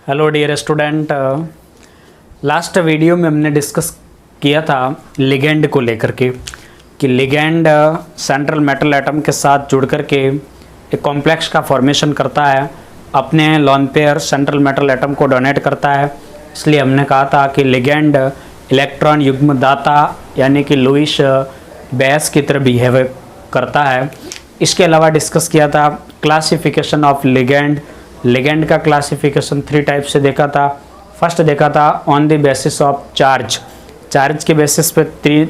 Hello dear student, last video में हमने discuss किया था लिगेंड को लेकर के कि लिगेंड सेंट्रल मेटल एटम के साथ जुड़ कर के एक कॉम्प्लेक्स का फॉर्मेशन करता है, अपने lone pair central metal atom को डोनेट करता है। इसलिए हमने कहा था कि लिगेंड इलेक्ट्रॉन युग्म दाता यानी कि लुईस बेस की तरह बिहेव करता है। इसके अलावा डिस्कस किया था क्लासिफिकेशन ऑफ लिगेंड। लिगेंड का क्लासिफिकेशन 3 टाइप से देखा था। फर्स्ट देखा था on the basis of charge. Charge के बेसिस पे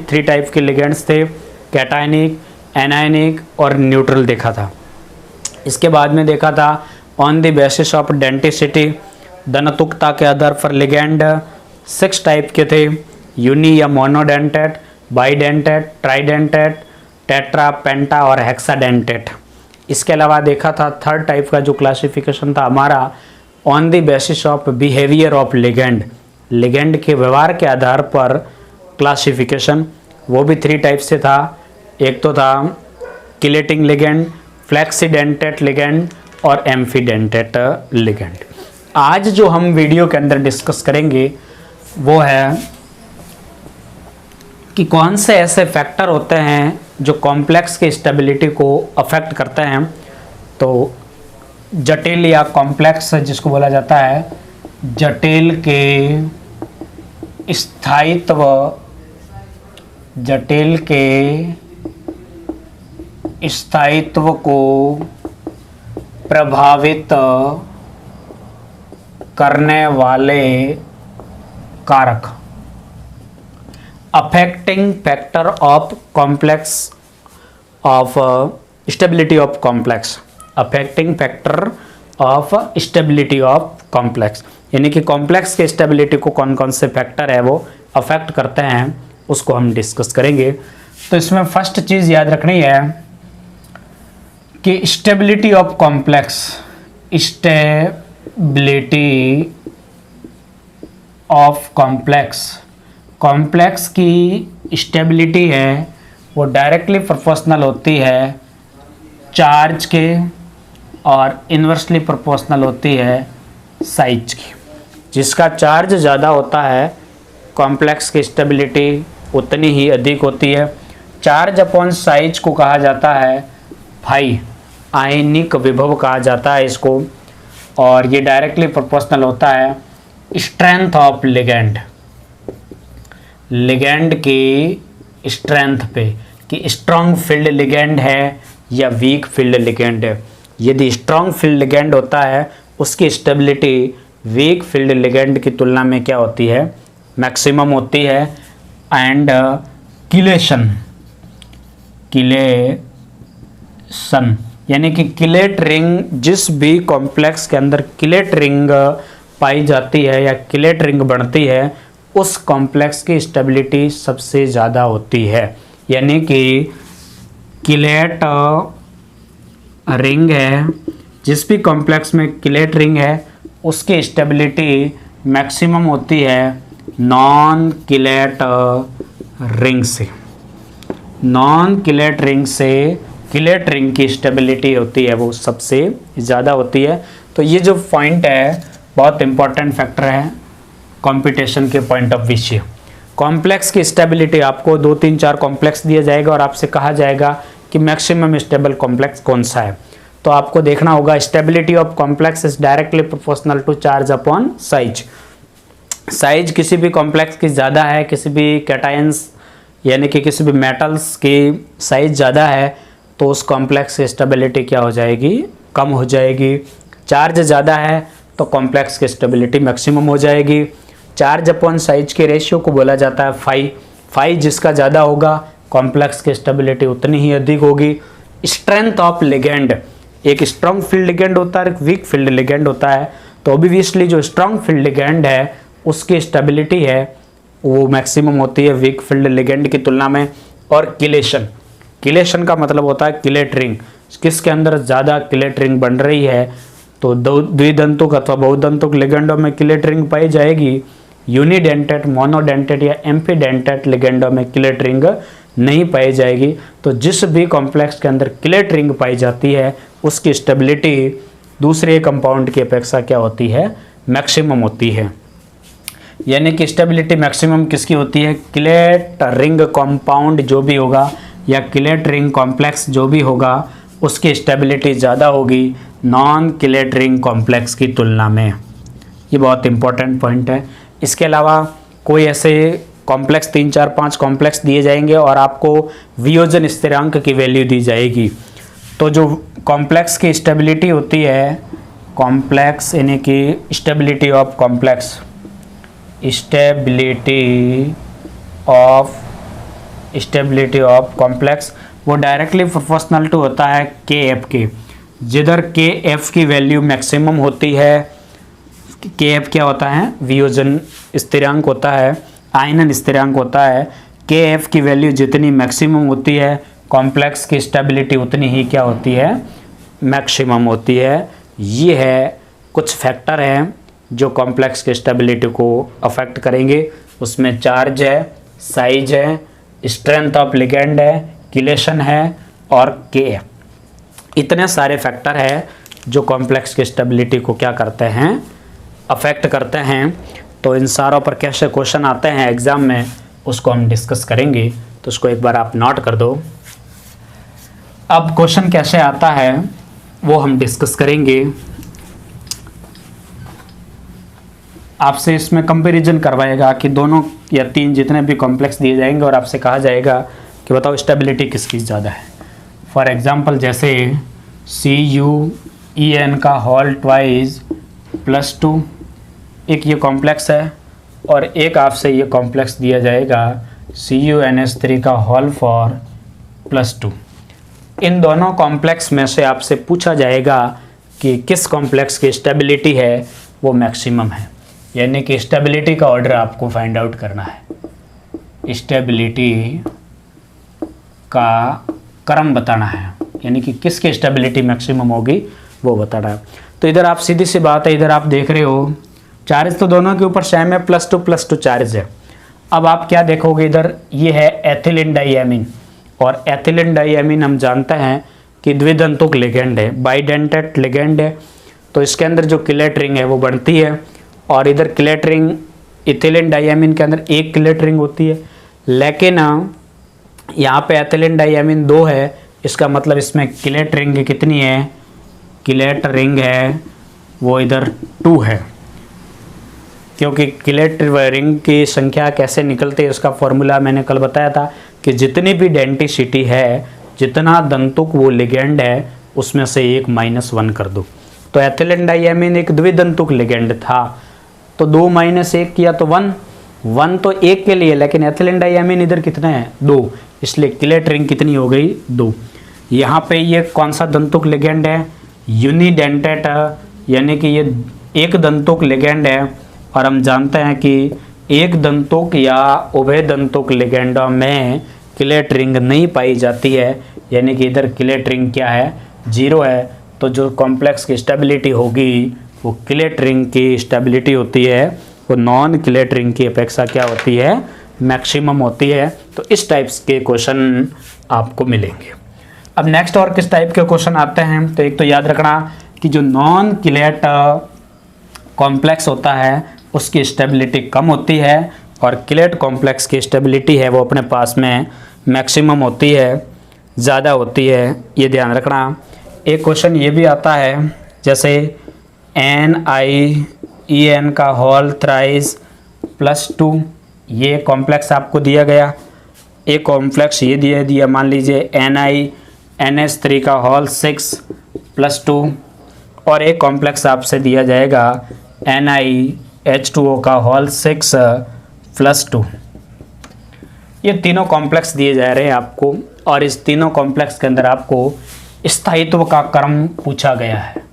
3 टाइप के लिगेंड्स थे, कैटायनिक, एनायनिक और न्यूट्रल देखा था। इसके बाद में देखा था on the basis of denticity, धनतुकता के आधार पर लिगेंड 6 टाइप के थे, यूनी या मोनोडेंटेट, बाइडेंटेट, ट्राइडेंटेट, टेट्रा, पेंटा और हेक्साडेंटेट। इसके अलावा देखा था 3rd टाइप का जो क्लासिफिकेशन था हमारा on the basis of behaviour of ligand. Ligand के व्यवहार के आधार पर क्लासिफिकेशन, वो भी 3 टाइप से था। एक तो था किलेटिंग लिगेंड, फ्लेक्सीडेंटेट लिगेंड और एम्फीडेंटेट लिगेंड। आज जो हम वीडियो के अंदर डिस्कस करेंगे वो है कि कौन से ऐसे फैक्टर होते हैं जो कॉम्प्लेक्स की स्टेबिलिटी को अफेक्ट करते हैं। तो जटिल या कॉम्प्लेक्स जिसको बोला जाता है, जटिल के स्थायित्व, जटिल के स्थायित्व को प्रभावित करने वाले कारक, affecting factor of complex of stability of complex, affecting factor of stability of complex, यानी कि कॉम्प्लेक्स के स्टेबिलिटी को कौन कौन से फैक्टर है वो अफेक्ट करते हैं, उसको हम डिस्कस करेंगे। तो इसमें फर्स्ट चीज़ याद रखनी है कि stability of complex, stability of complex, complex की स्टेबिलिटी है वो डायरेक्टली प्रोपोर्शनल होती है चार्ज के और इन्वर्सली प्रोपोर्शनल होती है साइज की। जिसका चार्ज ज़्यादा होता है कॉम्प्लेक्स की स्टेबिलिटी उतनी ही अधिक होती है। चार्ज अपॉन साइज को कहा जाता है फाई, आयनिक विभव कहा जाता है इसको, और ये डायरेक्टली प्रोपोर्शनल होता है स्ट्रेंथ ऑफ लिगेंड, लिगेंड की स्ट्रेंथ पे कि स्ट्रॉन्ग फील्ड लिगेंड है या वीक फील्ड लिगेंड है। यदि स्ट्रॉन्ग फील्ड लिगेंड होता है उसकी स्टेबिलिटी वीक फील्ड लिगेंड की तुलना में क्या होती है, मैक्सिमम होती है। एंड किलेशन, किलेशन यानी कि किलेट रिंग, जिस भी कॉम्प्लेक्स के अंदर किलेट रिंग पाई जाती है या किलेट रिंग बनती है उस कॉम्प्लेक्स की स्टेबिलिटी सबसे ज़्यादा होती है। यानी कि किलेट रिंग है, जिस भी कॉम्प्लेक्स में किलेट रिंग है उसकी स्टेबिलिटी मैक्सिमम होती है नॉन किलेट रिंग से। नॉन किलेट रिंग से किलेट रिंग की स्टेबिलिटी होती है वो सबसे ज़्यादा होती है। तो ये जो पॉइंट है बहुत इंपॉर्टेंट फैक्टर है कंप्यूटेशन के पॉइंट ऑफ व्यू से। कॉम्प्लेक्स की स्टेबिलिटी आपको 2, 3, 4 कॉम्प्लेक्स दिया जाएगा और आपसे कहा जाएगा कि मैक्सिमम स्टेबल कॉम्प्लेक्स कौन सा है। तो आपको देखना होगा stability of complex is directly proportional to charge upon size. Size किसी भी कॉम्प्लेक्स की ज़्यादा है, किसी भी कैटायंस यानी कि किसी भी मेटल्स की साइज ज़्यादा है तो उस कॉम्प्लेक्स की स्टेबिलिटी क्या हो जाएगी, कम हो जाएगी। चार्ज ज़्यादा है तो कॉम्प्लेक्स की स्टेबिलिटी मैक्सिमम हो जाएगी। चार्ज अपॉन साइज के रेशियो को बोला जाता है फाई। फाई जिसका ज़्यादा होगा कॉम्प्लेक्स की स्टेबिलिटी उतनी ही अधिक होगी। स्ट्रेंथ ऑफ लिगेंड, एक स्ट्रॉन्ग फील्ड लिगेंड होता है, एक वीक फील्ड लिगेंड होता है। तो ऑब्वियसली जो स्ट्रॉन्ग फील्ड लिगेंड है उसकी स्टेबिलिटी है वो मैक्सिमम होती है वीक फील्ड लिगेंड की तुलना में। और किलेशन, किलेशन का मतलब होता है किलेट रिंग, किसके अंदर ज़्यादा किलेट रिंग बन रही है। तो द्विदंतुक अथवा बहुदंतुक लिगेंडों में किलेट रिंग पाई जाएगी। यूनिडेंटेट, मोनोडेंटेट या एम्फीडेंटेट लिगेंडों में किलेट रिंग नहीं पाई जाएगी। तो जिस भी कॉम्प्लेक्स के अंदर किलेट रिंग पाई जाती है उसकी स्टेबिलिटी दूसरे कंपाउंड की अपेक्षा क्या होती है, मैक्सिमम होती है। यानी कि स्टेबिलिटी मैक्सिमम किसकी होती है? किलेट रिंग कंपाउंड जो भी होगा या किलेट रिंग कॉम्प्लेक्स जो भी होगा उसकी स्टेबिलिटी ज़्यादा होगी नॉन किलेट रिंग कॉम्प्लेक्स की तुलना में। ये बहुत इंपॉर्टेंट पॉइंट है। इसके अलावा कोई ऐसे कॉम्प्लेक्स 3, 4, 5 कॉम्प्लेक्स दिए जाएंगे और आपको वियोजन स्थिरांक की वैल्यू दी जाएगी। तो जो कॉम्प्लेक्स की स्टेबिलिटी होती है, कॉम्प्लेक्स यानी कि stability of complex, stability of complex वो डायरेक्टली प्रोपोर्शनल टू होता है के एफ के। जिधर के एफ की वैल्यू मैक्सिमम होती है, के एफ क्या होता है? वियोजन स्थिरांक होता है, आयनन स्थिरांक होता है। के एफ की वैल्यू जितनी मैक्सिमम होती है कॉम्प्लेक्स की स्टेबिलिटी उतनी ही क्या होती है? मैक्सिमम होती है। ये है कुछ फैक्टर हैं जो कॉम्प्लेक्स की स्टेबिलिटी को अफेक्ट करेंगे। उसमें चार्ज है, साइज है, स्ट्रेंथ ऑफ लिगेंड है, किलेशन है और के एफ। इतने सारे फैक्टर है जो कॉम्प्लेक्स की स्टेबिलिटी को क्या करते हैं? अफेक्ट करते हैं। तो इन सारों पर कैसे क्वेश्चन आते हैं एग्जाम में उसको हम डिस्कस करेंगे, तो उसको एक बार आप नोट कर दो। अब क्वेश्चन कैसे आता है वो हम डिस्कस करेंगे। आपसे इसमें कंपैरिजन करवाएगा कि दोनों या 3 जितने भी कॉम्प्लेक्स दिए जाएंगे और आपसे कहा जाएगा कि बताओ स्टेबिलिटी किसकी ज़्यादा है। फॉर एग्जांपल जैसे CuEn का होल ट्वाइस +2 एक ये कॉम्प्लेक्स है और एक आपसे ये कॉम्प्लेक्स दिया जाएगा CuNH3 का होल फॉर +2। इन दोनों कॉम्प्लेक्स में से आपसे पूछा जाएगा कि किस कॉम्प्लेक्स की स्टेबिलिटी है वो मैक्सिमम है। यानी कि स्टेबिलिटी का ऑर्डर आपको फाइंड आउट करना है, स्टेबिलिटी का क्रम बताना है, यानी कि किसकी स्टेबिलिटी मैक्सिमम होगी वो बताना है। तो इधर आप सीधी सी बात है, इधर आप देख रहे हो चार्ज तो दोनों के ऊपर सेम है, +2 चार्ज है। अब आप क्या देखोगे, इधर ये है एथिलीन डाइएमीन और एथिलीन डाइएमीन हम जानते हैं कि द्विदंतुक लिगेंड है, बाइडेंटेट लिगेंड है। तो इसके अंदर जो किलेट रिंग है वो बनती है और इधर किलेट रिंग एथिलीन डाइएमीन के अंदर एक किलेट रिंग होती है, लेकिन यहाँ पे एथिलीन डाइएमीन 2 है। इसका मतलब इसमें किलेट रिंग कितनी है? किलेट रिंग है वो इधर 2 है, क्योंकि किलेट रिंग की संख्या कैसे निकलती है उसका फॉर्मूला मैंने कल बताया था कि जितनी भी डेंटिसिटी है, जितना दंतुक वो लिगेंड है उसमें से एक -1 कर दो। तो एथिलीन डाइएमीन एक द्विदंतुक लिगेंड था, तो 2 - 1 किया तो 1 तो 1 के लिए, लेकिन एथिलीन डाइएमीन इधर कितना है? 2, इसलिए किलेट रिंग कितनी हो गई? 2। यहाँ पे ये कौन सा दंतुक लिगेंड है? यूनिडेंटेट, यानी कि ये एक दंतुक लिगेंड है और हम जानते हैं कि एक दंतुक या उभय दंतुक लिगेंडों में किलेट रिंग नहीं पाई जाती है, यानी कि इधर किलेट रिंग क्या है? 0 है। तो जो कॉम्प्लेक्स की स्टेबिलिटी होगी वो किलेट रिंग की स्टेबिलिटी होती है, वो नॉन किलेट रिंग की अपेक्षा क्या होती है? मैक्सिमम होती है। तो इस टाइप्स के क्वेश्चन आपको मिलेंगे। अब नेक्स्ट और किस टाइप के क्वेश्चन आते हैं, तो एक तो याद रखना कि जो नॉन किलेट कॉम्प्लेक्स होता है उसकी स्टेबिलिटी कम होती है और किलेट कॉम्प्लेक्स की स्टेबिलिटी है वो अपने पास में मैक्सिमम होती है, ज़्यादा होती है। ये ध्यान रखना। एक क्वेश्चन ये भी आता है जैसे NiEn का होल थ्राइस +2, ये कॉम्प्लेक्स आपको दिया गया। एक कॉम्प्लेक्स ये दिया मान लीजिए NiNH3 का होल 6 +2 और एक कॉम्प्लेक्स आपसे दिया जाएगा NiH2O का होल 6 +2। ये तीनों कॉम्प्लेक्स दिए जा रहे हैं आपको और इस तीनों कॉम्प्लेक्स के अंदर आपको स्थायित्व का क्रम पूछा गया है।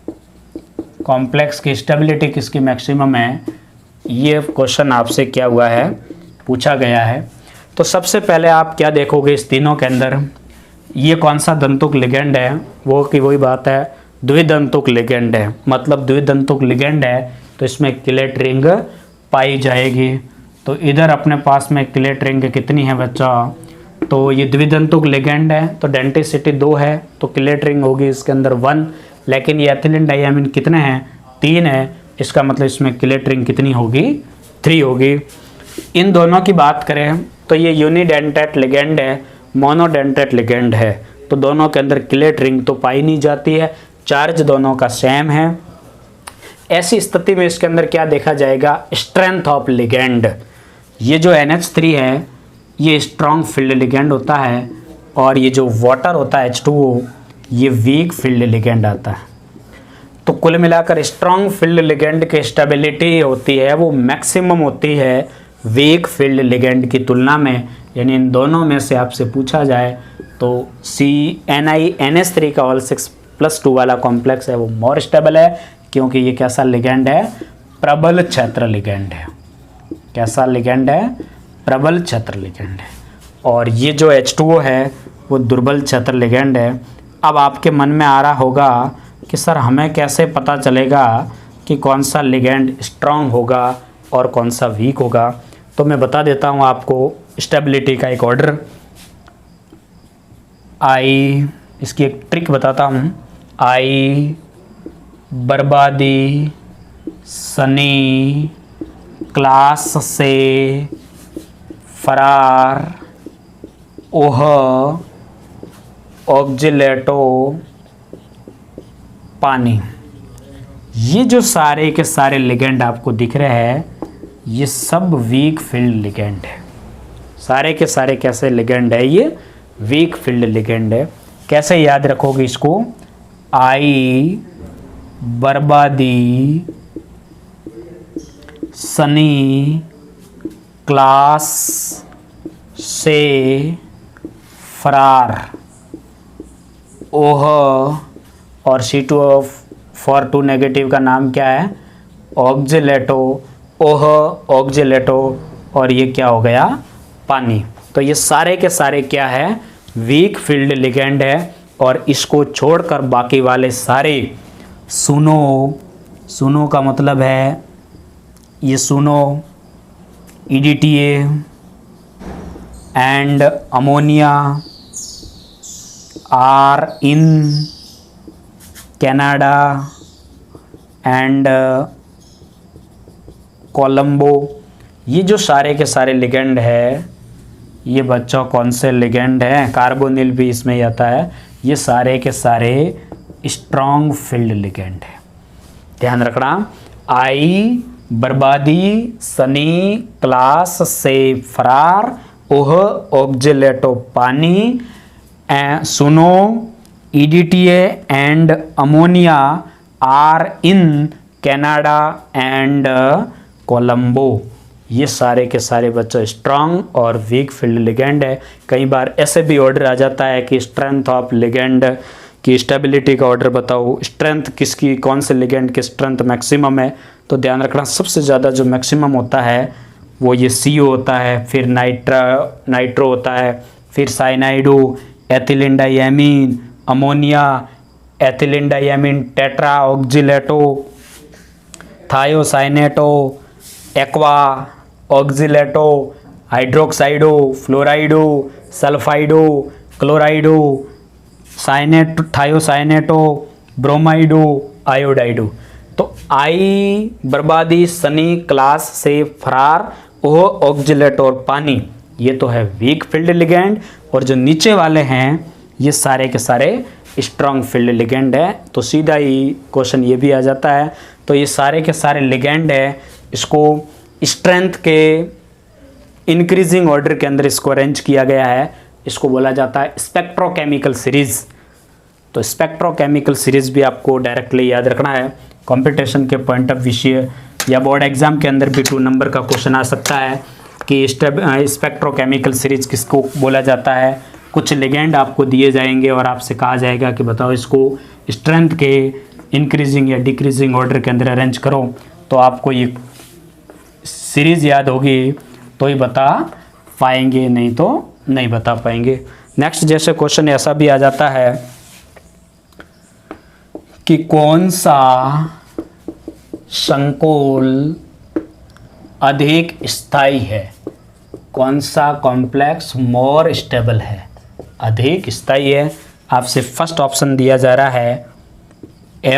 कॉम्प्लेक्स की स्टेबिलिटी किसकी मैक्सिमम है, ये क्वेश्चन आपसे क्या हुआ है? पूछा गया है। तो सबसे पहले आप क्या देखोगे इस तीनों के अंदर, ये कौन सा दंतुक लिगेंड है? वो की वही बात है, द्विदंतुक लिगेंड है। मतलब द्विदंतुक लिगेंड है तो इसमें किलेट रिंग पाई जाएगी। तो इधर अपने पास में किलेट रिंग कितनी है बच्चा? तो ये द्विदंतुक लिगेंड है तो डेंटिसिटी 2 है, तो किलेट रिंग होगी इसके अंदर 1। लेकिन ये एथिलीन डाइएमीन कितने हैं? 3 है, इसका मतलब इसमें किलेट रिंग कितनी होगी, 3 होगी। इन दोनों की बात करें तो ये यूनिडेंटेट लिगेंड है, मोनोडेंटेट लिगेंड है, तो दोनों के अंदर किलेट रिंग तो पाई नहीं जाती है, चार्ज दोनों का सेम है। ऐसी स्थिति में इसके अंदर क्या देखा जाएगा, स्ट्रेंथ ऑफ लिगेंड। ये जो NH3 है ये स्ट्रॉन्ग फील्ड लिगेंड होता है, और ये जो वाटर होता है H2O ये वीक फील्ड लिगेंड आता है। तो कुल मिलाकर स्ट्रॉन्ग फील्ड लिगेंड की स्टेबिलिटी होती है वो मैक्सिमम होती है वीक फील्ड लिगेंड की तुलना में। यानी इन दोनों में से आपसे पूछा जाए तो CNI-NH3 का ऑल 6+2 वाला कॉम्प्लेक्स है वो मोर स्टेबल है, क्योंकि ये कैसा लिगेंड है, प्रबल क्षेत्र लिगेंड है। कैसा लिगेंड है, प्रबल क्षेत्र लिगेंड है। और ये जो H2O है वो दुर्बल क्षेत्र लिगेंड है। अब आपके मन में आ रहा होगा कि सर हमें कैसे पता चलेगा कि कौन सा लिगेंड स्ट्रांग होगा और कौन सा वीक होगा। तो मैं बता देता हूँ आपको स्टेबिलिटी का एक ऑर्डर। इसकी एक ट्रिक बताता हूँ। आई, बर्बादी, सनी, क्लास से फरार, ओह, ऑक्जिलेटो, पानी। ये जो सारे के सारे लिगेंड आपको दिख रहे हैं ये सब वीक फील्ड लिगेंड है। सारे के सारे कैसे लिगेंड है, ये वीक फील्ड लिगेंड है। कैसे याद रखोगे इसको, आई, बर्बादी, सनी, क्लास से फरार, ओह, और C2 नेगेटिव का नाम क्या है, ऑक्जिलेटो, ओह, ऑक्जिलेटो, और ये क्या हो गया, पानी। तो ये सारे के सारे क्या है, वीक फील्ड लिगेंड है। और इसको छोड़कर बाकी वाले सारे सुनो का मतलब है ये सुनो, EDTA and ammonia are in Canada and Colombo. ये जो सारे के सारे लिगेंड है ये बच्चों कौन से लिगेंड हैं, कार्बोनिल भी इसमें ही आता है। ये सारे के सारे स्ट्रॉन्ग फील्ड लिगेंड है, ध्यान रखना। आई, बर्बादी, सनी, क्लास से फरार, ओह, ऑक्जिलेटो, पानी, सुनो, EDTA and ammonia are in Canada and Colombo. ये सारे के सारे बच्चों स्ट्रॉन्ग और वीक फील्ड लिगेंड है। कई बार ऐसे भी ऑर्डर आ जाता है कि स्ट्रेंथ ऑफ लिगेंड की स्टेबिलिटी का ऑर्डर बताओ, स्ट्रेंथ किसकी, कौन से लिगेंड की स्ट्रेंथ मैक्सिमम है। तो ध्यान रखना सबसे ज़्यादा जो मैक्सिमम होता है वो ये CO होता है, फिर नाइट्रो होता है, फिर cyanido, ethylene diamine, ammonia, ethylene diamine tetra oxalato, thiocyanato, aqua, oxalato, hydroxido, fluorido, sulfido, chlorido, thiocyanato, bromido, iodido. तो आई, बर्बादी, सनी, क्लास से फरार, ओह, ऑक्जिलेटो और पानी, ये तो है वीक फील्ड लिगेंड। और जो नीचे वाले हैं ये सारे के सारे स्ट्रॉन्ग फील्ड लिगेंड है। तो सीधा ही क्वेश्चन ये भी आ जाता है। तो ये सारे के सारे लिगेंड है, इसको स्ट्रेंथ के इंक्रीजिंग ऑर्डर के अंदर इसको अरेंज किया गया है। इसको बोला जाता है स्पेक्ट्रोकेमिकल सीरीज। तो स्पेक्ट्रोकेमिकल सीरीज भी आपको डायरेक्टली याद रखना है। कंपटीशन के पॉइंट ऑफ विषय या बोर्ड एग्जाम के अंदर भी 2 नंबर का क्वेश्चन आ सकता है कि स्पेक्ट्रोकेमिकल सीरीज किसको बोला जाता है। कुछ लिगेंड आपको दिए जाएंगे और आपसे कहा जाएगा कि बताओ इसको स्ट्रेंथ के इंक्रीजिंग या डिक्रीजिंग ऑर्डर के अंदर अरेंज करो। तो आपको ये सीरीज याद होगी तो ही बता पाएंगे, नहीं तो नहीं बता पाएंगे। नेक्स्ट जैसे क्वेश्चन ऐसा भी आ जाता है कि कौन सा संकुल अधिक स्थायी है, कौन सा कॉम्प्लेक्स मोर स्टेबल है, अधिक स्थायी है। आपसे फर्स्ट ऑप्शन दिया जा रहा है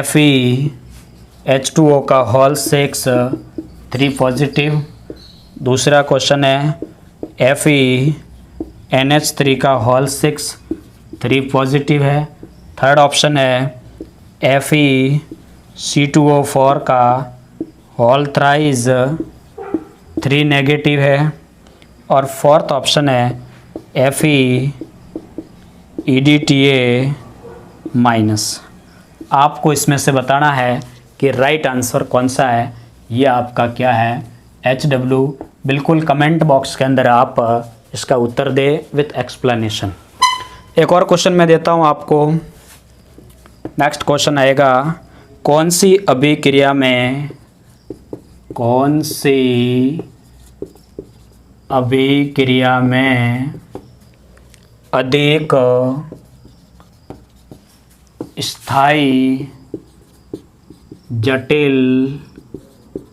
Fe, H2O का होल 6 3 पॉजिटिव। दूसरा क्वेश्चन है FeNH3 का होल 6 3 पॉजिटिव है। थर्ड ऑप्शन है FeC2O4 का होल थ्राइज 3 नेगेटिव है। और फोर्थ ऑप्शन है FeEDTA माइनस। आपको इसमें से बताना है कि राइट आंसर कौन सा है। ये आपका क्या है HW। बिल्कुल कमेंट बॉक्स के अंदर आप इसका उत्तर दे विथ एक्सप्लेनेशन। एक और क्वेश्चन मैं देता हूँ आपको। नेक्स्ट क्वेश्चन आएगा, कौन सी अभिक्रिया में अधिक स्थायी जटिल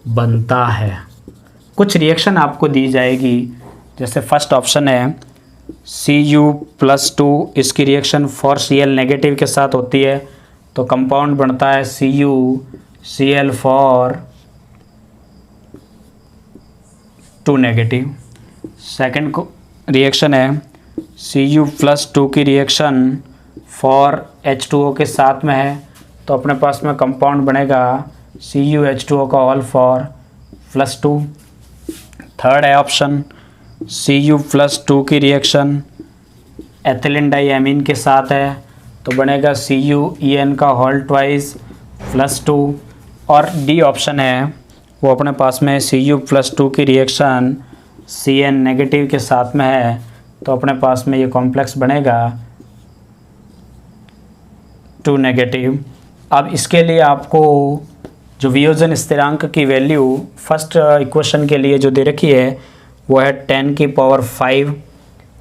बनता है। कुछ रिएक्शन आपको दी जाएगी, जैसे फर्स्ट ऑप्शन है Cu+2, इसकी रिएक्शन 4Cl नेगेटिव के साथ होती है तो कंपाउंड बनता है CuCl4 नेगेटिव। सेकंड रिएक्शन है Cu+2 की रिएक्शन 4H2O के साथ में है तो अपने पास में कंपाउंड बनेगा CuH2O का होल 4+2। थर्ड है ऑप्शन Cu+2 की रिएक्शन एथिलीन डाइएमीन के साथ है तो बनेगा CuEN का होल ट्वाइस+2। और डी ऑप्शन है वो अपने पास में Cu+2 की रिएक्शन Cn नेगेटिव के साथ में है तो अपने पास में ये कॉम्प्लेक्स बनेगा 2 नेगेटिव। अब इसके लिए आपको जो वियोजन स्थिरांक की वैल्यू फर्स्ट इक्वेशन के लिए जो दे रखी है वो है 10⁵।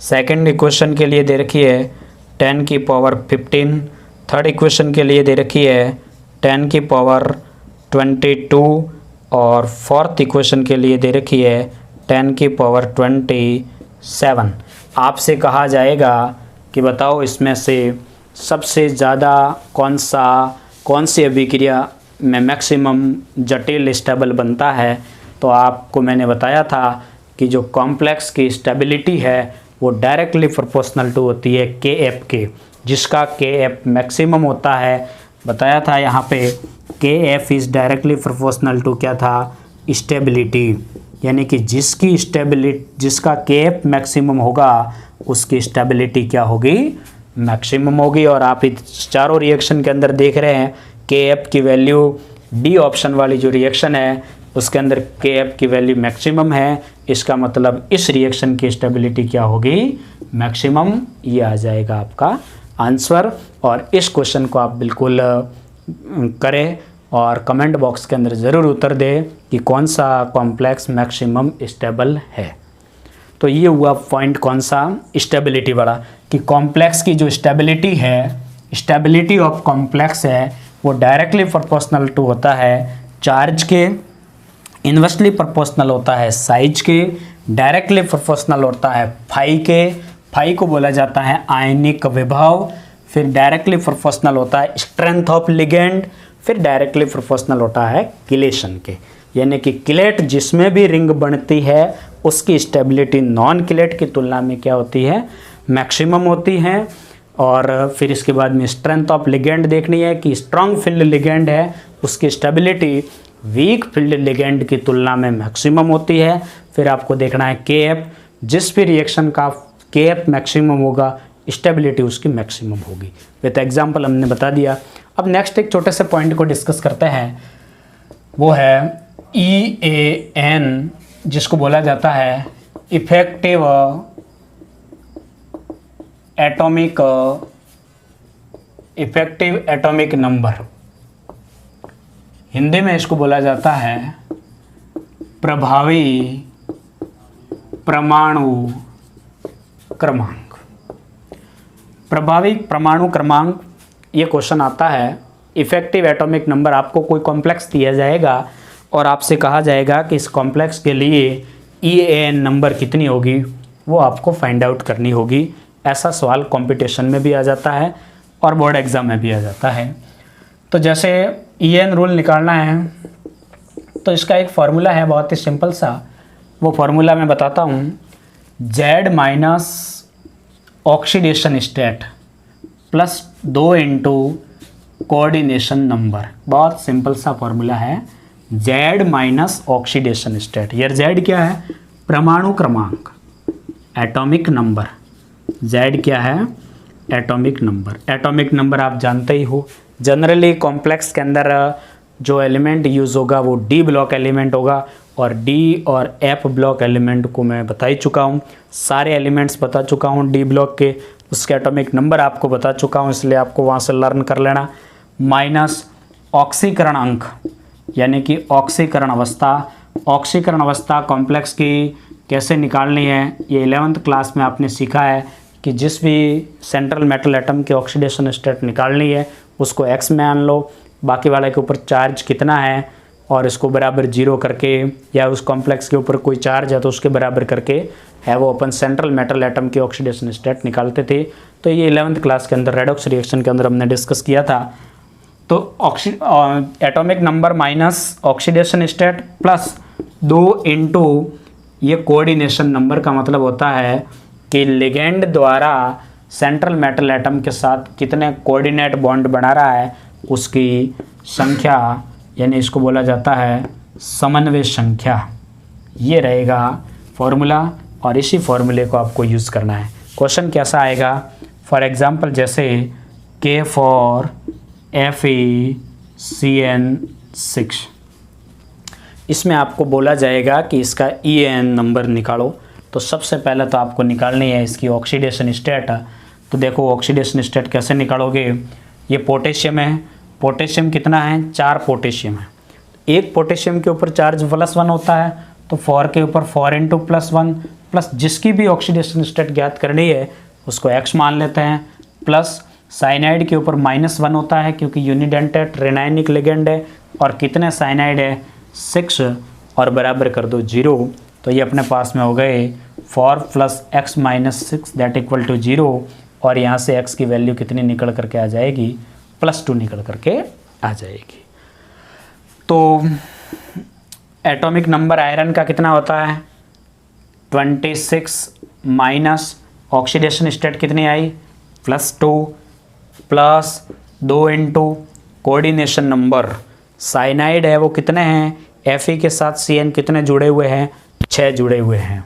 सेकंड इक्वेशन के लिए दे रखी है 10⁵। थर्ड इक्वेशन के लिए दे रखी है 10⁻22 और फोर्थ इक्वेशन के लिए दे रखी है 10⁻27। आपसे कहा जाएगा कि बताओ इसमें से सबसे ज़्यादा कौन सी अभिक्रिया में मैक्सिमम जटिल स्टेबल बनता है। तो आपको मैंने बताया था कि जो कॉम्प्लेक्स की स्टेबिलिटी है वो डायरेक्टली प्रोपोर्शनल टू होती है Kf के, जिसका Kf मैक्सिमम होता है। बताया था यहाँ पे Kf is directly proportional to क्या था, स्टेबिलिटी, यानी कि जिसका Kf मैक्सिमम होगा उसकी स्टेबिलिटी क्या होगी, मैक्सिमम होगी। और आप इस चारों रिएक्शन के अंदर देख रहे हैं Kf की वैल्यू डी ऑप्शन वाली जो रिएक्शन है उसके अंदर Kf की वैल्यू मैक्सिमम है। इसका मतलब इस रिएक्शन की स्टेबिलिटी क्या होगी, मैक्सिमम। ये आ जाएगा आपका आंसर। और इस क्वेश्चन को आप बिल्कुल करें और कमेंट बॉक्स के अंदर ज़रूर उत्तर दें कि कौन सा कॉम्प्लेक्स मैक्सिमम स्टेबल है। तो ये हुआ पॉइंट कौन सा, स्टेबिलिटी वाला, कि कॉम्प्लेक्स की जो स्टेबिलिटी है, स्टेबिलिटी ऑफ कॉम्प्लेक्स है वो डायरेक्टली प्रोपोर्शनल टू होता है चार्ज के, इन्वर्सली प्रोपोर्शनल होता है साइज के, डायरेक्टली प्रोपोर्शनल होता है फाई के, फाई को बोला जाता है आयनिक विभव, फिर डायरेक्टली प्रोपोर्शनल होता है स्ट्रेंथ ऑफ लिगेंड, फिर डायरेक्टली प्रोपोर्शनल होता है किलेशन के। यानी कि किलेट जिसमें भी रिंग बनती है उसकी स्टेबिलिटी नॉन किलेट की तुलना में क्या होती है, मैक्सिमम होती है। और फिर इसके बाद में स्ट्रेंथ ऑफ लिगेंड देखनी है कि स्ट्रॉन्ग फील्ड लिगेंड है उसकी स्टेबिलिटी वीक फील्ड लिगेंड की तुलना में मैक्सिमम होती है। फिर आपको देखना है Kf, जिस भी रिएक्शन का Kf मैक्सिमम होगा स्टेबिलिटी उसकी मैक्सिमम होगी। विद एग्जांपल हमने बता दिया। अब नेक्स्ट एक छोटे से पॉइंट को डिस्कस करते हैं, वो है EAN, जिसको बोला जाता है इफेक्टिव एटॉमिक नंबर। हिंदी में इसको बोला जाता है प्रभावी परमाणु क्रमांक। प्रभावी परमाणु क्रमांक, ये क्वेश्चन आता है। इफेक्टिव एटॉमिक नंबर, आपको कोई कॉम्प्लेक्स दिया जाएगा और आपसे कहा जाएगा कि इस कॉम्प्लेक्स के लिए EAN नंबर कितनी होगी, वो आपको फाइंड आउट करनी होगी। ऐसा सवाल कंपटीशन में भी आ जाता है और बोर्ड एग्ज़ाम में भी आ जाता है। तो जैसे EN रूल निकालना है तो इसका एक फार्मूला है बहुत ही सिंपल सा, वो फार्मूला मैं बताता हूँ। Z minus oxidation state plus 2 into coordination number, बहुत सिंपल सा फार्मूला है। Z माइनस ऑक्सीडेशन स्टेट, यार Z क्या है? परमाणु क्रमांक, एटॉमिक नंबर। Z क्या है? Atomic number. एटॉमिक नंबर आप जानते ही हो, जनरली कॉम्प्लेक्स के अंदर जो एलिमेंट यूज़ होगा वो D ब्लॉक एलिमेंट होगा, और D और F ब्लॉक एलिमेंट को मैं बता ही चुका हूँ, सारे एलिमेंट्स बता चुका हूँ D ब्लॉक के, उसके एटॉमिक नंबर आपको बता चुका हूँ, इसलिए आपको वहाँ से लर्न कर लेना। माइनस ऑक्सीकरण अंक, यानी कि ऑक्सीकरण अवस्था। ऑक्सीकरण अवस्था कॉम्प्लेक्स की कैसे निकालनी है ये 11th क्लास में आपने सीखा है कि जिस भी सेंट्रल मेटल एटम की ऑक्सीडेशन स्टेट निकालनी है उसको x मान लो, बाकी वाले के ऊपर चार्ज कितना है और इसको बराबर 0 करके, या उस कॉम्प्लेक्स के ऊपर कोई चार्ज है तो उसके बराबर करके है वो अपन सेंट्रल मेटल एटम की ऑक्सीडेशन स्टेट निकालते थे। तो ये 11th क्लास के अंदर रेडॉक्स रिएक्शन के अंदर हमने डिस्कस किया था। तो atomic number minus oxidation state plus 2 into ये कोऑर्डिनेशन नंबर का मतलब होता है कि लिगेंड द्वारा सेंट्रल मेटल एटम के साथ कितने कोऑर्डिनेट बॉन्ड बना रहा है उसकी संख्या, यानी इसको बोला जाता है समन्वय संख्या। ये रहेगा फॉर्मूला और इसी फॉर्मूले को आपको यूज़ करना है। क्वेश्चन कैसा आएगा? फॉर एग्जांपल जैसे K फॉर FeCN6, इसमें आपको बोला जाएगा कि इसका EN नंबर निकालो। तो सबसे पहले तो आपको निकालनी है इसकी ऑक्सीडेशन स्टेट। तो देखो ऑक्सीडेशन स्टेट कैसे निकालोगे? ये पोटेशियम है, पोटेशियम कितना है? 4 पोटेशियम है। एक पोटेशियम के ऊपर चार्ज +1 होता है, तो 4 के ऊपर 4 इंटू +1 प्लस जिसकी भी ऑक्सीडेशन स्टेट ज्ञात करनी है उसको x मान लेते हैं, प्लस साइनाइड के ऊपर -1 होता है क्योंकि यूनिडेंटेट रेनाइनिक लिगेंड है, और कितने साइनाइड है? 6, और बराबर कर दो 0। तो ये अपने पास में हो गए 4 + x - 6 दैट इक्वल टू 0, और यहाँ से x की वैल्यू कितनी निकल करके आ जाएगी? +2 निकल करके आ जाएगी। तो एटॉमिक नंबर आयरन का कितना होता है? 26 माइनस ऑक्सीडेशन स्टेट कितनी आई? +2 plus 2 into coordination number, cyanide है वो कितने हैं? Fe के साथ Cn कितने जुड़े हुए हैं? 6 जुड़े हुए हैं।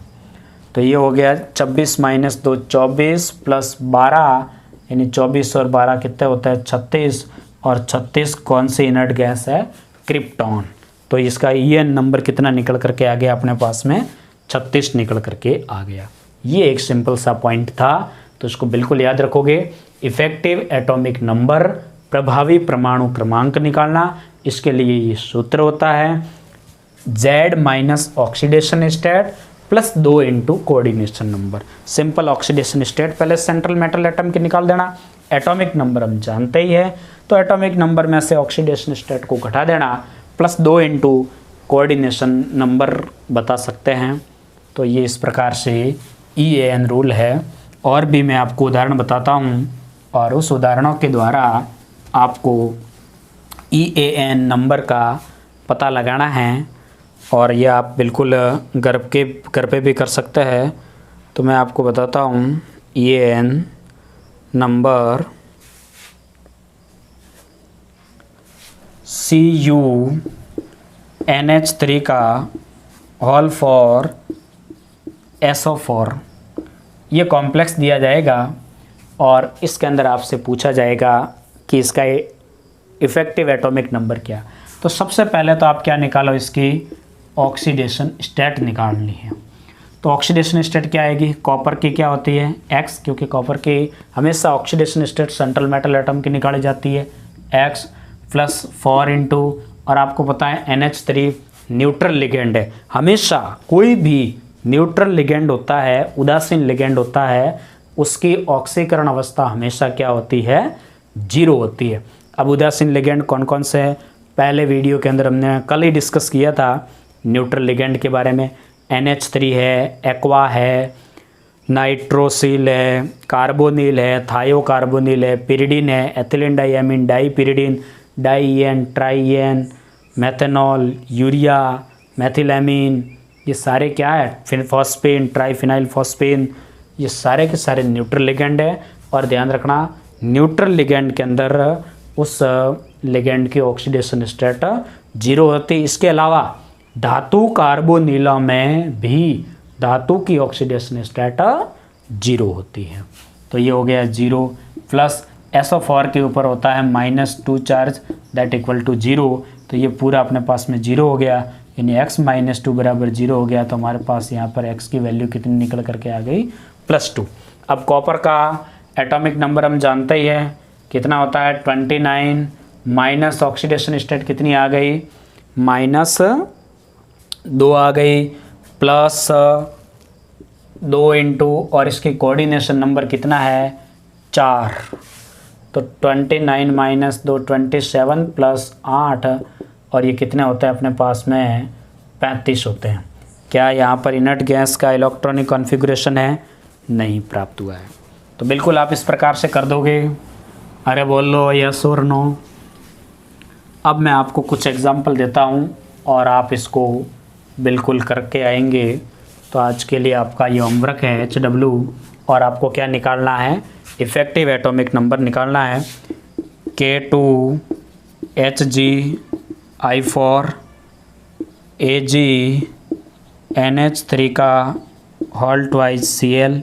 तो ये हो गया 26 - 2 24 प्लस 12, यानी 24 और 12 कितने होता है? 36, और 36 कौन सी इनर्ट गैस है? क्रिप्टॉन। तो इसका EN नंबर कितना निकल करके आ गया अपने पास में? 36 निकल करके आ गया। ये एक सिंपल सा पॉइंट था, तो इसको बिल्कुल याद रखोगे। इफेक्टिव एटॉमिक नंबर, प्रभावी परमाणु क्रमांक निकालना, इसके लिए ये सूत्र होता है Z minus oxidation state plus 2 into coordination number. Simple oxidation state पहले सेंट्रल मेटल एटम की निकाल देना, एटॉमिक नंबर हम जानते ही है, तो एटॉमिक नंबर में से ऑक्सीडेशन स्टेट को घटा देना, प्लस 2 इंटू कोऑर्डिनेशन नंबर बता सकते हैं। तो ये इस प्रकार से EAN रूल है। और भी मैं आपको उदाहरण बताता हूँ, और उस उदाहरणों के द्वारा आपको EAN नंबर का पता लगाना है, और यह आप बिल्कुल घर पे भी कर सकते हैं। तो मैं आपको बताता हूँ EAN नंबर CuNH3 का होल फॉर SO4, ये कॉम्प्लेक्स दिया जाएगा और इसके अंदर आपसे पूछा जाएगा कि इसका इफ़ेक्टिव एटॉमिक नंबर क्या। तो सबसे पहले तो आप क्या निकालो? इसकी ऑक्सीडेशन स्टेट निकालनी है। तो ऑक्सीडेशन स्टेट क्या आएगी? कॉपर की क्या होती है? X, क्योंकि कॉपर की हमेशा oxidation state central metal atom की निकाली जाती है, X प्लस 4 इंटू, और आपको पता है NH3 न्यूट्रल लिगेंड है। हमेशा कोई भी न्यूट्रल लिगेंड होता है, उदासीन लिगेंड होता है, उसकी ऑक्सीकरण अवस्था हमेशा क्या होती है? 0 होती है। अब उदासीन लिगेंड कौन कौन से हैं? पहले वीडियो के अंदर हमने कल ही डिस्कस किया था न्यूट्रल लिगेंड के बारे में। NH3 है, एक्वा है, नाइट्रोसिल है, कार्बोनिल है, थायोकार्बोनिल है, पिरिडिन है, एथिलीन डाइएमीन डाईपिरिडिन, डाईएन, ट्राईएन, मेथेनॉल, यूरिया, मेथिलैमीन, ये सारे क्या है, फिर फॉस्फेन, ट्राईफिनाइल फॉस्फेन, ये सारे के सारे न्यूट्रल लिगेंड है। और ध्यान रखना न्यूट्रल लिगेंड के अंदर उस लिगेंड की ऑक्सीडेशन स्टेट 0 होती है। इसके अलावा धातु कार्बोनिला में भी धातु की ऑक्सीडेशन स्टेट 0 होती है। तो ये हो गया 0 प्लस SO4 के ऊपर होता है -2 चार्ज दैट इक्वल टू 0। तो ये पूरा अपने पास में 0 हो गया, यानी x - 2 बराबर 0 हो गया। तो हमारे पास यहाँ पर x की वैल्यू कितनी निकल करके आ गई, +2। अब कॉपर का एटॉमिक नंबर हम जानते ही हैं कितना होता है 29, माइनस ऑक्सीडेशन स्टेट कितनी आ गई, -2 आ गई, +2 इंटू और इसकी कोऑर्डिनेशन नंबर कितना है 4। तो 29 - 2 27 +8 और ये कितने होते हैं अपने पास में 35 होते हैं। क्या यहाँ पर इनर्ट गैस का इलेक्ट्रॉनिक कॉन्फ़िगरेशन है, नहीं प्राप्त हुआ है। तो बिल्कुल आप इस प्रकार से कर दोगे, अरे बोल लो यस और नो। अब मैं आपको कुछ एग्जांपल देता हूँ और आप इसको बिल्कुल करके आएंगे। तो आज के लिए आपका ये होमवर्क है HW और आपको क्या निकालना है, इफ़ेक्टिव एटॉमिक नंबर निकालना है K2HgI4 AgNH3 का होल ट्वाइस Cl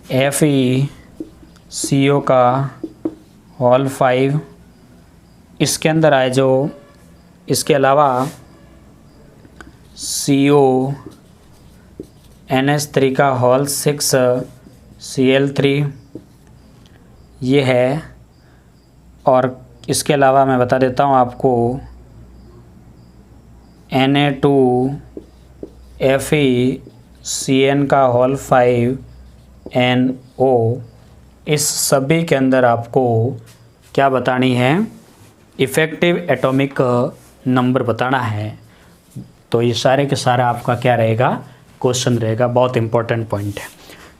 FeCO का होल 5 इसके अंदर आए जो, इसके अलावा CONH3 का होल 6 Cl3 ये है। और इसके अलावा मैं बता देता हूँ आपको Na2FeCN का होल 5 NO। इस सभी के अंदर आपको क्या बतानी है, इफ़ेक्टिव एटॉमिक नंबर बताना है। तो ये सारे के सारा आपका क्या रहेगा, क्वेश्चन रहेगा, बहुत इंपॉर्टेंट पॉइंट है।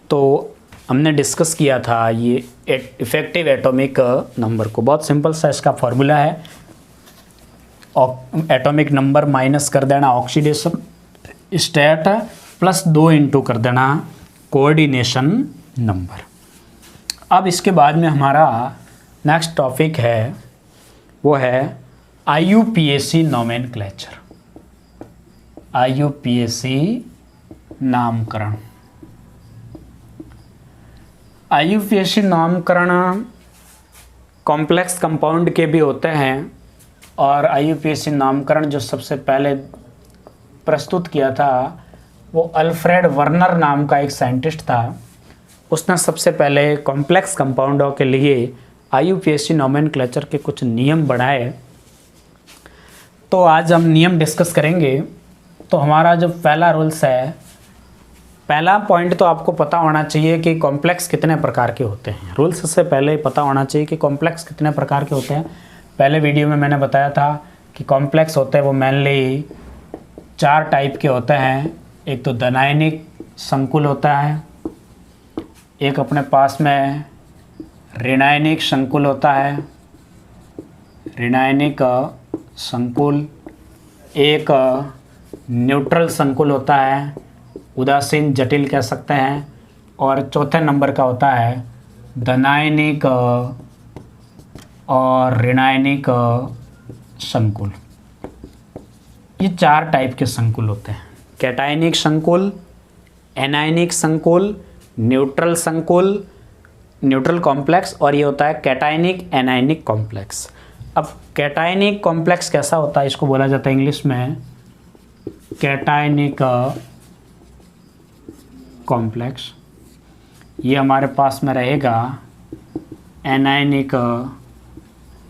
तो हमने डिस्कस किया था ये इफ़ेक्टिव एटॉमिक नंबर को, बहुत सिंपल सा इसका फॉर्मूला है, एटॉमिक नंबर माइनस कर देना ऑक्सीडेशन स्टेट +2 इंटू कर देना कोऑर्डिनेशन नंबर। अब इसके बाद में हमारा नेक्स्ट टॉपिक है वो है IUPAC नोमेनक्लेचर, IUPAC नामकरण। IUPAC नामकरण कॉम्प्लेक्स कंपाउंड के भी होते हैं और IUPAC नामकरण जो सबसे पहले प्रस्तुत किया था वो अल्फ्रेड वर्नर नाम का एक साइंटिस्ट था। उसने सबसे पहले कॉम्प्लेक्स कंपाउंडों के लिए IUPAC नोमेनक्लेचर के कुछ नियम बनाए। तो आज हम नियम डिस्कस करेंगे। तो हमारा जो पहला रूल्स है, पहला पॉइंट तो आपको पता होना चाहिए कि कॉम्प्लेक्स कितने प्रकार के होते हैं। रूल्स से पहले पता होना चाहिए कि कॉम्प्लेक्स कितने प्रकार के होते हैं। पहले वीडियो में मैंने बताया था कि कॉम्प्लेक्स होते हैं वो मेनली 4 टाइप के होते हैं। एक तो धनायनिक संकुल होता है, एक अपने पास में ऋणायनिक संकुल होता है, ऋणायनिक संकुल, एक न्यूट्रल संकुल होता है, उदासीन जटिल कह सकते हैं, और चौथे नंबर का होता है धनायनिक और ऋणायनिक संकुल। ये 4 टाइप के संकुल होते हैं, कैटायनिक संकुल, एनायनिक संकुल, न्यूट्रल संकुल, न्यूट्रल कॉम्प्लेक्स, और ये होता है कैटायनिक एनायनिक कॉम्प्लेक्स। अब कैटायनिक कॉम्प्लेक्स कैसा होता है, इसको बोला जाता है इंग्लिश में कैटायनिक कॉम्प्लेक्स। ये हमारे पास में रहेगा एनायनिक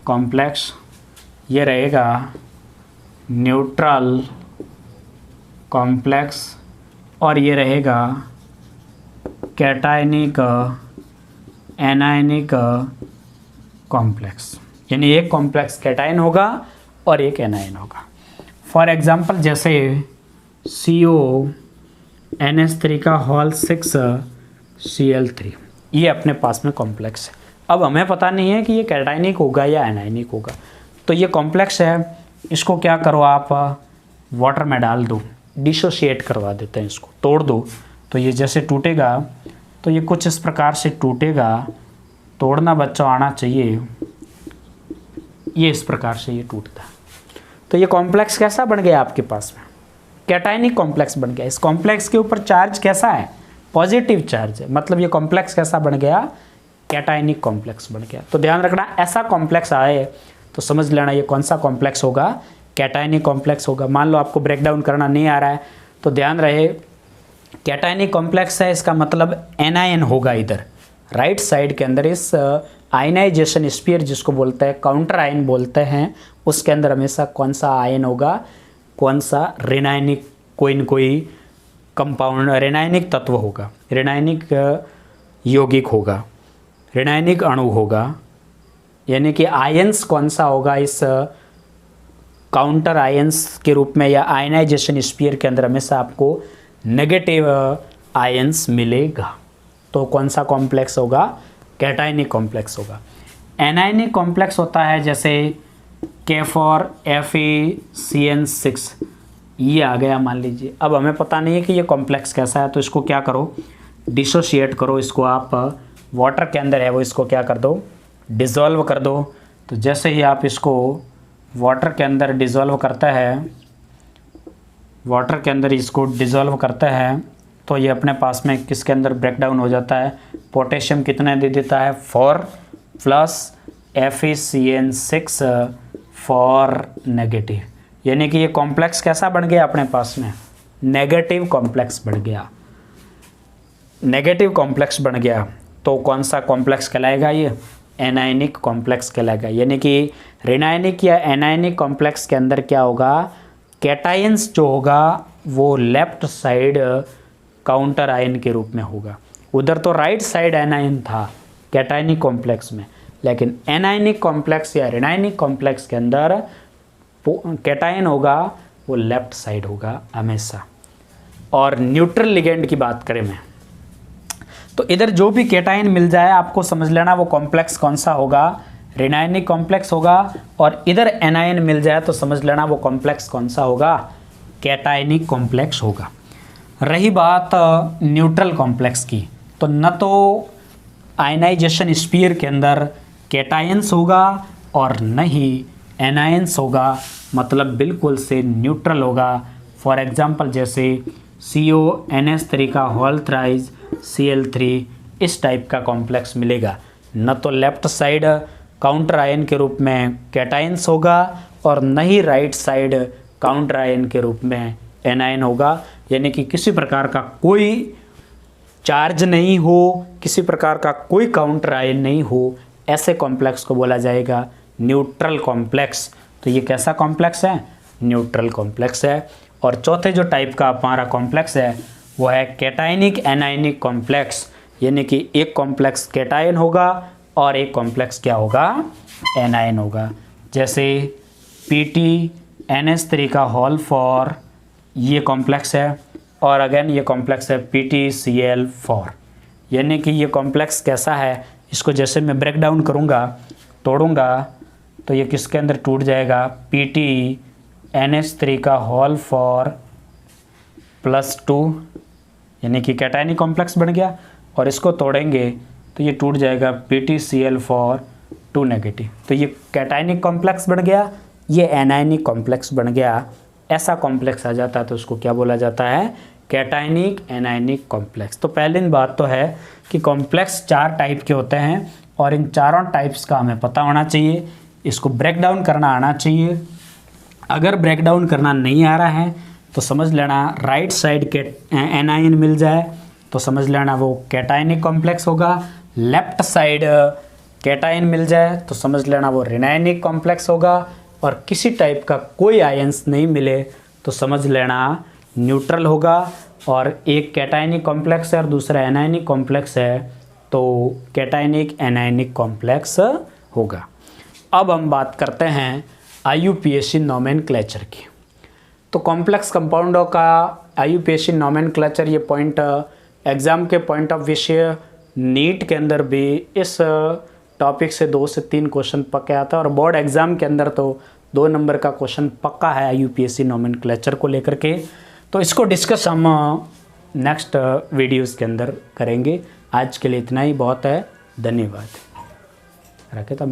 कॉम्प्लेक्स, ये रहेगा न्यूट्रल कॉम्प्लेक्स, और ये रहेगा कैटायनिक एनायनिक कॉम्प्लेक्स। यानी एक कॉम्प्लेक्स कैटायन होगा और एक एनायन होगा। फॉर एग्जांपल जैसे CONH3 का होल 6 Cl3, ये अपने पास में कॉम्प्लेक्स है। अब हमें पता नहीं है कि ये कैटायनिक होगा या एनायनिक होगा। तो ये कॉम्प्लेक्स है, इसको क्या करो आप वाटर में डाल दो, डिसोशिएट करवा देते हैं, इसको तोड़ दो। तो ये जैसे टूटेगा तो ये कुछ इस प्रकार से टूटेगा। तोड़ना बच्चों आना चाहिए, ये इस प्रकार से ये टूटता है। तो ये कॉम्प्लेक्स कैसा बन गया आपके पास में? कैटायनिक कॉम्प्लेक्स बन गया। इस कॉम्प्लेक्स के ऊपर चार्ज कैसा है? पॉजिटिव चार्ज है, मतलब ये कॉम्प्लेक्स कैसा बन गया? कैटायनिक कॉम्प्लेक्स बन गया। तो ध्यान रखना, ऐसा कॉम्प्लेक्स आए तो समझ लेना ये कौन सा कॉम्प्लेक्स होगा? कैटायनिक कॉम्प्लेक्स होगा। मान लो आपको ब्रेक डाउन करना नहीं आ रहा है तो ध्यान रहे कैटायनिक कॉम्प्लेक्स है, इसका मतलब एनायन होगा इधर राइट साइड के अंदर। इस आयनाइजेशन स्फीयर जिसको बोलते हैं, काउंटर आयन बोलते हैं, उसके अंदर हमेशा कौन सा आयन होगा? कौन सा? ऋणायनिक कोई न कोई कंपाउंड ऋणायनिक तत्व होगा, ऋणायनिक यौगिक होगा, ऋणायनिक अणु होगा। यानी कि आयंस कौन सा होगा? इस काउंटर आयंस के रूप में या आयनाइजेशन स्फीयर के अंदर हमेशा आपको नेगेटिव आयंस मिलेगा। तो कौन सा कॉम्प्लेक्स होगा? कैटायनिक कॉम्प्लेक्स होगा। एनायनिक कॉम्प्लेक्स होता है जैसे KFOR FeCN6, ये आ गया मान लीजिए। अब हमें पता नहीं है कि ये कॉम्प्लेक्स कैसा है, तो इसको क्या करो? डिसोशिएट करो। इसको आप वाटर के अंदर है वो, इसको क्या कर दो? डिज़ोल्व कर दो। तो जैसे ही आप इसको वाटर के अंदर डिज़ोल्व करता है, वाटर के अंदर इसको डिज़ोल्व करता है तो ये अपने पास में किसके अंदर ब्रेक डाउन हो जाता है? पोटेशियम कितना दे देता है? 4 प्लस FeCN6 4 नेगेटिव। यानी कि ये कॉम्प्लेक्स कैसा बन गया अपने पास में? नेगेटिव कॉम्प्लेक्स बन गया, नेगेटिव कॉम्प्लेक्स बन गया। तो कौन सा कॉम्प्लेक्स कहलाएगा? ये एनायनिक कॉम्प्लेक्स कहलाएगा। यानी कि ऋणायनिक या एनायनिक कॉम्प्लेक्स के अंदर क्या होगा? कैटायंस जो होगा वो लेफ्ट साइड काउंटर आयन के रूप में होगा। उधर तो राइट साइड एनायन था कैटायनिक कॉम्प्लेक्स में, लेकिन एनायनिक कॉम्प्लेक्स या ऋणायनिक कॉम्प्लेक्स के अंदर कैटायन होगा वो लेफ्ट साइड होगा हमेशा। और न्यूट्रल लिगेंड की बात करें मैं, तो इधर जो भी कैटायन मिल जाए आपको समझ लेना वो कॉम्प्लेक्स कौन सा होगा? ऋणायनिक कॉम्प्लेक्स होगा। और इधर एनायन मिल जाए तो समझ लेना वो कॉम्प्लेक्स कौन सा होगा? कैटायनिक कॉम्प्लेक्स होगा। रही बात न्यूट्रल कॉम्प्लेक्स की, तो न तो आयनाइजेशन स्फीयर के अंदर कैटायंस होगा और न ही एनायंस होगा, मतलब बिल्कुल से न्यूट्रल होगा। फॉर एग्जांपल जैसे CONH3 का होल थ्राइज Cl3, इस टाइप का कॉम्प्लेक्स मिलेगा। न तो लेफ्ट साइड काउंटर आयन के रूप में कैटायंस होगा और न ही राइट साइड काउंटर आयन के रूप में एनायन होगा। यानी कि किसी प्रकार का कोई चार्ज नहीं हो, किसी प्रकार का कोई काउंटर आयन नहीं हो, ऐसे कॉम्प्लेक्स को बोला जाएगा न्यूट्रल कॉम्प्लेक्स। तो ये कैसा कॉम्प्लेक्स है? न्यूट्रल कॉम्प्लेक्स है। और चौथे जो टाइप का हमारा कॉम्प्लेक्स है वो है कैटायनिक एनायनिक कॉम्प्लेक्स। यानी कि एक कॉम्प्लेक्स कैटायन होगा और एक कॉम्प्लेक्स क्या होगा? एनायन होगा। जैसे PTNH3 का होल 4, ये कॉम्प्लेक्स है, और अगेन ये कॉम्प्लेक्स है PTCl4। यानी कि ये कॉम्प्लेक्स कैसा है? इसको जैसे मैं ब्रेक डाउन करूँगा, तोड़ूंगा, तो ये किसके अंदर टूट जाएगा? PTNH3 का होल 4 +2, यानी कि कैटायनिक कॉम्प्लेक्स बन गया। और इसको तोड़ेंगे तो ये टूट जाएगा PTCl4 2 नेगेटिव। तो ये कैटायनिक कॉम्प्लेक्स बन गया, ये एनायनिक कॉम्प्लेक्स बन गया। ऐसा कॉम्प्लेक्स आ जाता है तो उसको क्या बोला जाता है? Cationic anionic complex. तो पहली बात तो है कि कॉम्प्लेक्स 4 टाइप के होते हैं और इन चारों टाइप्स का हमें पता होना चाहिए, इसको ब्रेक डाउन करना आना चाहिए। अगर ब्रेक डाउन करना नहीं आ रहा है तो समझ लेना राइट साइड के एनायन मिल जाए तो समझ लेना वो कैटायनिक कॉम्प्लेक्स होगा। लेफ्ट साइड कैटायन मिल जाए तो समझ लेना वो ऋणायनिक कॉम्प्लेक्स होगा। और किसी टाइप का कोई आयंस नहीं मिले तो समझ लेना न्यूट्रल होगा। और एक कैटायनिक कॉम्प्लेक्स है और दूसरा एनायनिक कॉम्प्लेक्स है तो कैटायनिक एनायनिक कॉम्प्लेक्स होगा। अब हम बात करते हैं IUPAC नोमेनक्लेचर की। तो कॉम्प्लेक्स कंपाउंडों का IUPAC नोमेनक्लेचर, ये पॉइंट एग्ज़ाम के पॉइंट ऑफ व्यू से नीट के अंदर भी इस टॉपिक से 2 से 3 क्वेश्चन पक्के आता है और बोर्ड एग्ज़ाम के अंदर तो 2 नंबर का क्वेश्चन पक्का है यूपीएससी नोमेनक्लेचर को लेकर के। तो इसको डिस्कस हम नेक्स्ट वीडियोस के अंदर करेंगे। आज के लिए इतना ही बहुत है, धन्यवाद। रखे तो